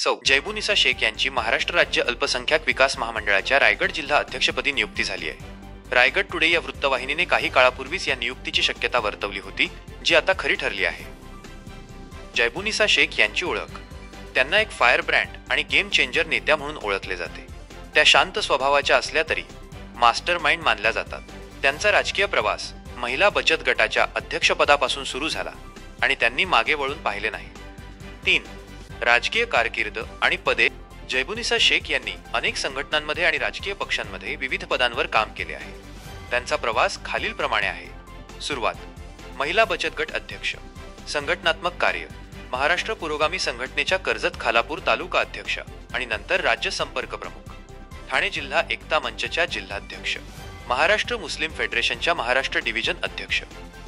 सौ जैबुनिसा शेख यांची महाराष्ट्र राज्य अल्पसंख्याक विकास महामंडळाच्या रायगड जिल्हा अध्यक्षपदी नियुक्ती झाली आहे। रायगड टुडे या वृत्तवाहिनीने काही काळापूर्वीच या नियुक्तीची शक्यता वर्तवली होती, जी आता खरी ठरली आहे। जैबुनिसा शेख यांची ओळख, त्यांना एक फायर ब्रँड आणि गेम चेंजर नेत्या म्हणून ओळखले जाते। त्या शांत स्वभावाच्या असल्या तरी मास्टरमाइंड मानल्या जातात। त्यांचा राजकीय प्रवास महिला बचत गटाच्या अध्यक्षपदापासून सुरू झाला आणि त्यांनी मागे वळून पाहिले नाही। 3. राजकीय कारकीर्द आणि पदे। जैबुनिसा शेख यांनी अनेक संघटनांमध्ये आणि राजकीय पक्षांमध्ये विविध पदांवर काम केले आहे। त्यांचा प्रवास खालीलप्रमाणे आहे। सुरुवात, महिला बचत गट अध्यक्ष, संघटनात्मक कार्य, महाराष्ट्र पुरोगामी संघटनेच्या कर्जत खालापूर तालुका अध्यक्ष आणि नंतर राज्य संपर्क प्रमुख, ठाणे जिल्हा एकता मंचच्या जिल्हाध्यक्ष, महाराष्ट्र मुस्लिम फेडरेशनच्या महाराष्ट्र डिव्हिजन अध्यक्ष।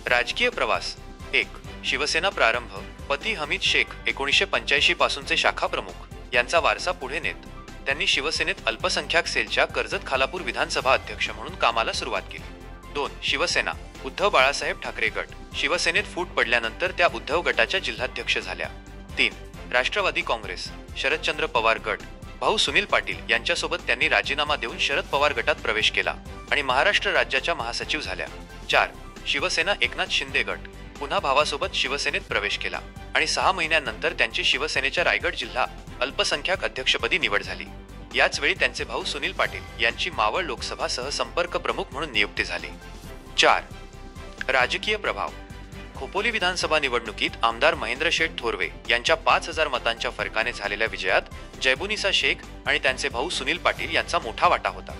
राजकीय प्रवास 1. शिवसेना प्रारंभ, पती हमीद शेख 1985 पासूनचे शाखा प्रमुख, यांचा वारसा पुढे नेत त्यांनी शिवसेनेत अल्पसंख्याक सेलच्या कर्जत खालापूर विधानसभा अध्यक्ष म्हणून कामाला सुरुवात केली। 2. शिवसेना, उद्धव बाळासाहेब ठाकरे गट, शिवसेनेत फूट पडल्यानंतर त्या उद्धव गटाच्या जिल्हाध्यक्ष झाल्या। 3. राष्ट्रवादी काँग्रेस, शरदचंद्र पवार गट, भाऊ सुनील पाटील यांच्यासोबत त्यांनी राजीनामा देऊन शरद पवार गटात प्रवेश केला आणि महाराष्ट्र राज्याच्या महासचिव झाल्या। 4. शिवसेना एकनाथ शिंदे गट, पुन्हा भावासोबत शिवसेनेत प्रवेश केला आणि 6 महिन्यांनंतर त्यांची शिवसेनेच्या रायगड जिल्हा अल्पसंख्याक अध्यक्षपदी निवड झाली। याच वेळी त्यांचे भाऊ सुनील पाटील यांची मावळ लोकसभा सहसंपर्क प्रमुख म्हणून नियुक्ती झाली। 4. राजकीय प्रभाव, खोपोली विधानसभा निवडणुकीत आमदार महेंद्र शेठ थोरवे यांच्या 5000 मतांच्या फरकाने झालेल्या विजयात जैबुनिसा शेख आणि त्यांचे भाऊ सुनील पाटील यांचा मोठा वाटा होता।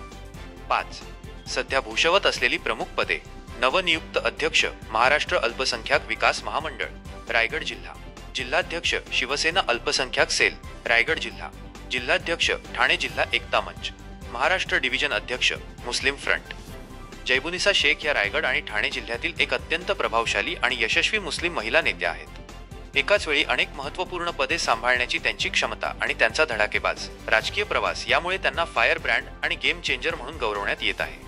5. सध्या भूषवत असलेली प्रमुख पदे, नवनियुक्त अध्यक्ष महाराष्ट्र अल्पसंख्याक विकास महामंडळ रायगड जिल्हा, जिल्हाध्यक्ष शिवसेना अल्पसंख्याक सेल रायगड जिल्हा, जिल्हाध्यक्ष ठाणे जिल्हा एकता मंच, महाराष्ट्र डिव्हिजन अध्यक्ष मुस्लिम फ्रंट। जैबुनिसा शेख या रायगड आणि ठाणे जिल्ह्यातील एक अत्यंत प्रभावशाली आणि यशस्वी मुस्लिम महिला नेत्या आहेत। एकाच वेळी अनेक महत्त्वपूर्ण पदे सांभाळण्याची त्यांची क्षमता आणि त्यांचा धडाकेबाज राजकीय प्रवास यामुळे त्यांना फायर ब्रँड आणि गेम चेंजर म्हणून गौरवण्यात येत आहे।